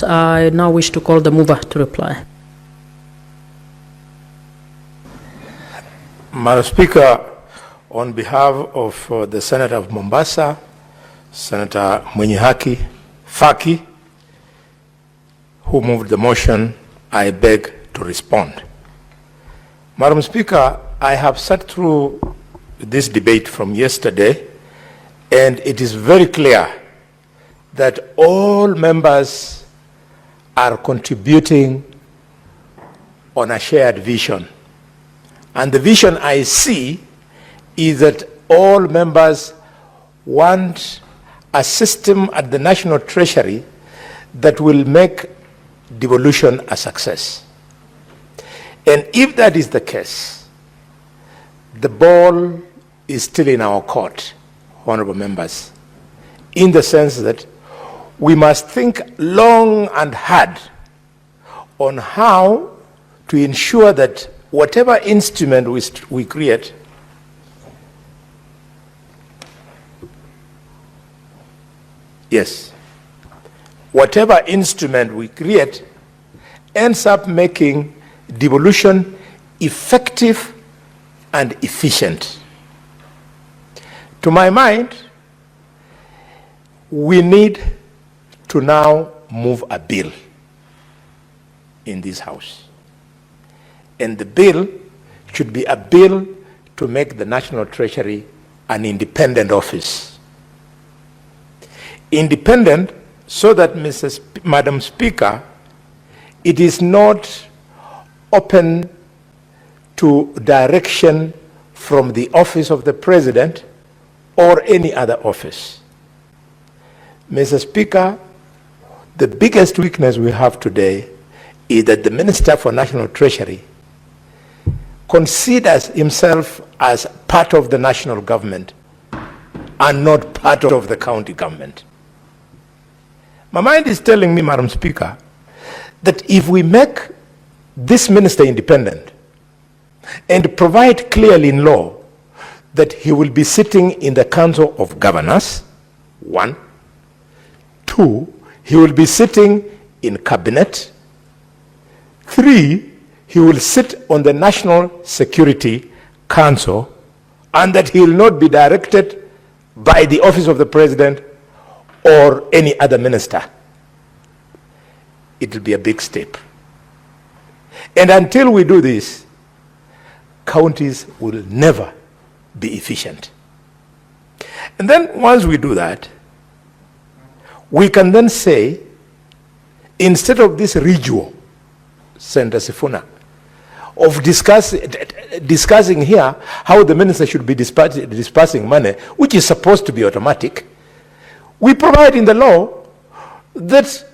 I now wish to call the mover to reply. Madam Speaker, on behalf of the Senator of Mombasa, Senator Mwenyihaki Faki, who moved the motion, I beg to respond. Madam Speaker, I have sat through this debate from yesterday, and it is very clear that all members are contributing on a shared vision. And the vision I see is that all members want a system at the National Treasury that will make devolution a success. And if that is the case, the ball is still in our court, honorable members, in the sense that we must think long and hard on how to ensure that whatever instrument we create whatever instrument we create ends up making devolution effective and efficient. To my mind, we need to now move a bill in this House. And the bill should be a bill to make the National Treasury an independent office. Independent so that, Madam Speaker, it is not open to direction from the office of the President or any other office. Mr. Speaker, the biggest weakness we have today is that the Minister for National Treasury considers himself as part of the national government and not part of the county government. My mind is telling me, Madam Speaker, that if we make this minister independent and provide clearly in law that he will be sitting in the Council of Governors, 1. 2, he will be sitting in cabinet. 3, he will sit on the National Security Council, and that he will not be directed by the office of the President or any other minister. It will be a big step. And until we do this, counties will never be efficient. And then once we do that, we can then say, instead of this ritual, Senator Sifuna, of discussing here how the minister should be dispersing money, which is supposed to be automatic, we provide in the law that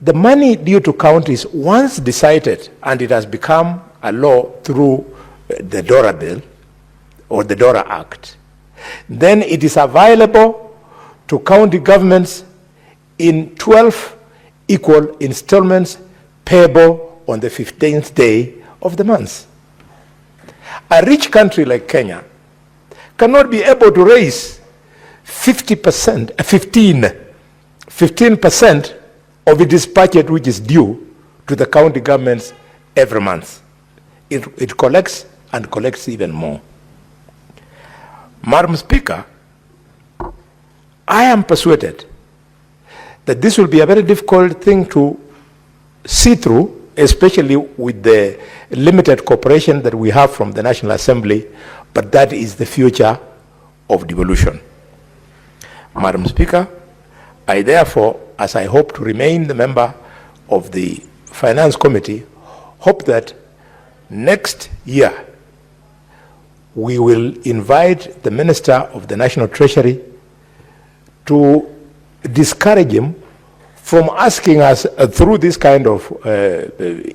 the money due to counties, once decided, and it has become a law through the DORA bill or the DORA Act, then it is available to county governments in 12 equal installments payable on the 15th day of the month. A rich country like Kenya cannot be able to raise 15% of its budget which is due to the county governments every month. It collects and collects even more. Madam Speaker, I am persuaded that this will be a very difficult thing to see through, especially with the limited cooperation that we have from the National Assembly, but that is the future of devolution. Madam Speaker, I therefore, as I hope to remain the member of the Finance Committee, hope that next year we will invite the Minister of the National Treasury to discourage him from asking us through this kind of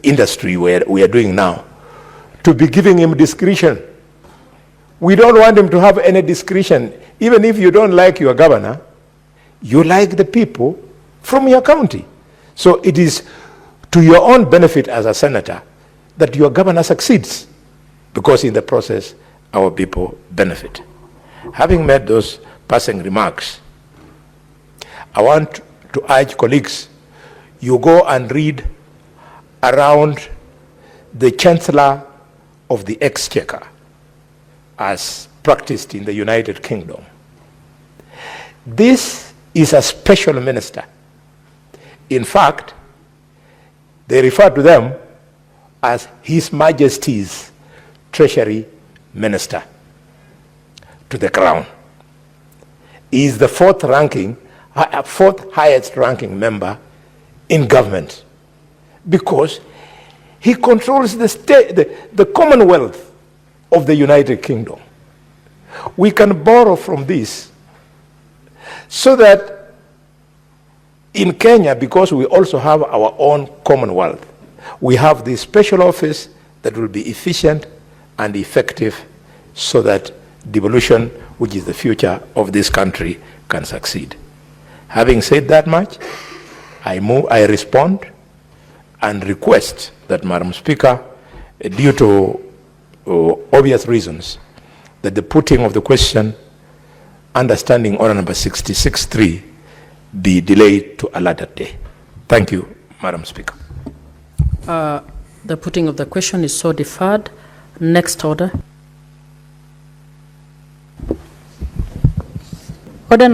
industry where we are doing now, to be giving him discretion. We don't want him to have any discretion. Even if you don't like your governor, you like the people from your county. So it is to your own benefit as a senator that your governor succeeds, because in the process, our people benefit. Having made those passing remarks, I want to urge colleagues, you go and read around the Chancellor of the Exchequer as practiced in the United Kingdom. This is a special minister. In fact, they refer to them as His Majesty's Treasury Minister to the Crown. He is the fourth highest ranking member in government because he controls the Commonwealth of the United Kingdom. We can borrow from this so that in Kenya, because we also have our own Commonwealth, we have this special office that will be efficient and effective so that devolution, which is the future of this country, can succeed. Having said that much, I respond and request that, Madam Speaker, due to obvious reasons, that the putting of the question under Standing Order number 66.3 be delayed to a later day. Thank you, Madam Speaker. The putting of the question is so deferred. Next order. Order number